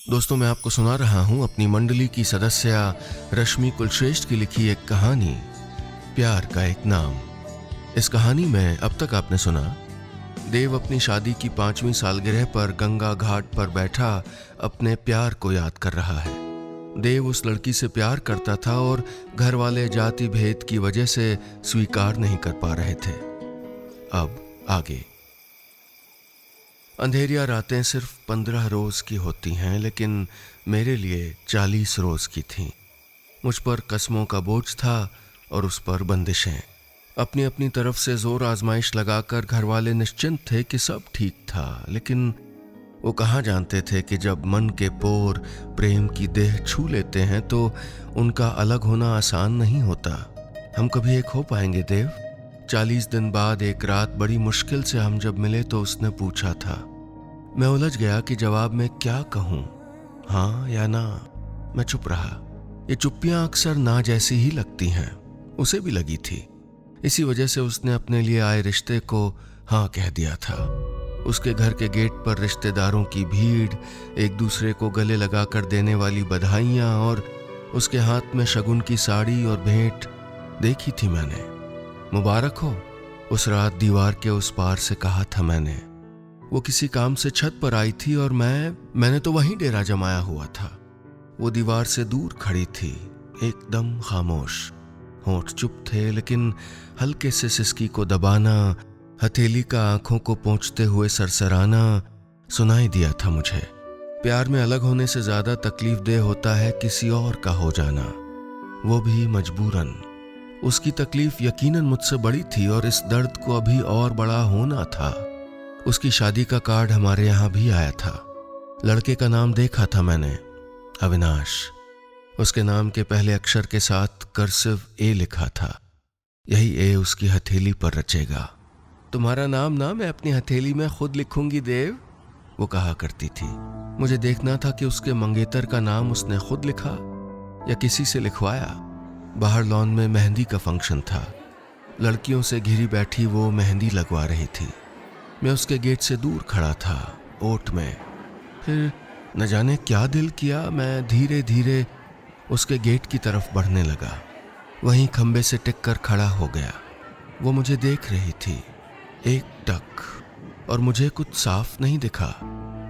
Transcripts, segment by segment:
दोस्तों, मैं आपको सुना रहा हूं अपनी मंडली की सदस्य रश्मि कुलश्रेष्ठ की लिखी एक कहानी, प्यार का एक नाम। इस कहानी में अब तक आपने सुना, देव अपनी शादी की 5वीं सालगिरह पर गंगा घाट पर बैठा अपने प्यार को याद कर रहा है। देव उस लड़की से प्यार करता था और घर वाले जाति भेद की वजह से स्वीकार नहीं कर पा रहे थे। अब आगे। अंधेरिया रातें सिर्फ 15 रोज की होती हैं, लेकिन मेरे लिए 40 रोज की थीं। मुझ पर कस्मों का बोझ था और उस पर बंदिशें। अपनी अपनी तरफ से जोर आजमाइश लगाकर घर वाले निश्चिंत थे कि सब ठीक था, लेकिन वो कहाँ जानते थे कि जब मन के पोर प्रेम की देह छू लेते हैं तो उनका अलग होना आसान नहीं होता। हम कभी एक हो पाएंगे देव? 40 दिन बाद एक रात बड़ी मुश्किल से हम जब मिले तो उसने पूछा था। मैं उलझ गया कि जवाब में क्या कहूं, हाँ या ना। मैं चुप रहा। ये चुप्पियां अक्सर ना जैसी ही लगती हैं। उसे भी लगी थी। इसी वजह से उसने अपने लिए आए रिश्ते को हाँ कह दिया था। उसके घर के गेट पर रिश्तेदारों की भीड़, एक दूसरे को गले लगाकर देने वाली बधाइयां और उसके हाथ में शगुन की साड़ी और भेंट देखी थी मैंने। मुबारक हो, उस रात दीवार के उस पार से कहा था मैंने। वो किसी काम से छत पर आई थी और मैंने तो वहीं डेरा जमाया हुआ था। वो दीवार से दूर खड़ी थी, एकदम खामोश। होंठ चुप थे, लेकिन हल्के से सिसकी को दबाना, हथेली का आंखों को पोंछते हुए सरसराना सुनाई दिया था मुझे। प्यार में अलग होने से ज्यादा तकलीफ देह होता है किसी और का हो जाना, वो भी मजबूरन। उसकी तकलीफ यकीनन मुझसे बड़ी थी और इस दर्द को अभी और बड़ा होना था। उसकी शादी का कार्ड हमारे यहाँ भी आया था। लड़के का नाम देखा था मैंने, अविनाश। उसके नाम के पहले अक्षर के साथ कर्सिव ए लिखा था। यही ए उसकी हथेली पर रचेगा। तुम्हारा नाम ना मैं अपनी हथेली में खुद लिखूंगी देव, वो कहा करती थी। मुझे देखना था कि उसके मंगेतर का नाम उसने खुद लिखा या किसी से लिखवाया। बाहर लॉन में मेहंदी का फंक्शन था। लड़कियों से घिरी बैठी वो मेहंदी लगवा रही थी। मैं उसके गेट से दूर खड़ा था, ओट में। फिर न जाने क्या दिल किया, मैं धीरे धीरे उसके गेट की तरफ बढ़ने लगा। वहीं खंबे से टिक कर खड़ा हो गया। वो मुझे देख रही थी, एक टक, और मुझे कुछ साफ नहीं दिखा।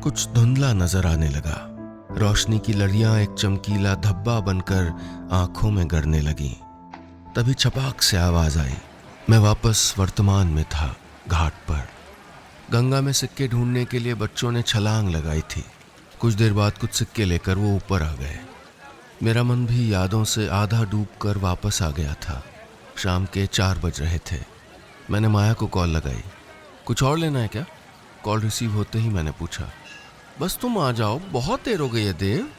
कुछ धुंधला नजर आने लगा। रोशनी की लड़ियां एक चमकीला धब्बा बनकर आंखों में गड़ने लगीं। तभी छपाक से आवाज आई। मैं वापस वर्तमान में था, घाट पर। गंगा में सिक्के ढूंढने के लिए बच्चों ने छलांग लगाई थी। कुछ देर बाद कुछ सिक्के लेकर वो ऊपर आ गए। मेरा मन भी यादों से आधा डूबकर वापस आ गया था। शाम के 4 बज रहे थे। मैंने माया को कॉल लगाई। कुछ और लेना है क्या? कॉल रिसीव होते ही मैंने पूछा। बस तुम आ जाओ, बहुत देर हो गई है देव।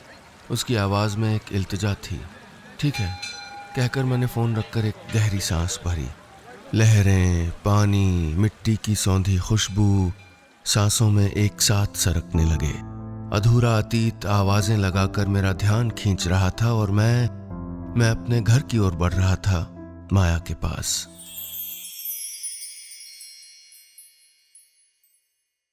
उसकी आवाज़ में एक इल्तिजा थी। ठीक है, कहकर मैंने फ़ोन रखकर एक गहरी सांस भरी। लहरें, पानी, मिट्टी की सौंधी खुशबू सांसों में एक साथ सरकने लगे। अधूरा अतीत आवाजें लगाकर मेरा ध्यान खींच रहा था और मैं अपने घर की ओर बढ़ रहा था, माया के पास।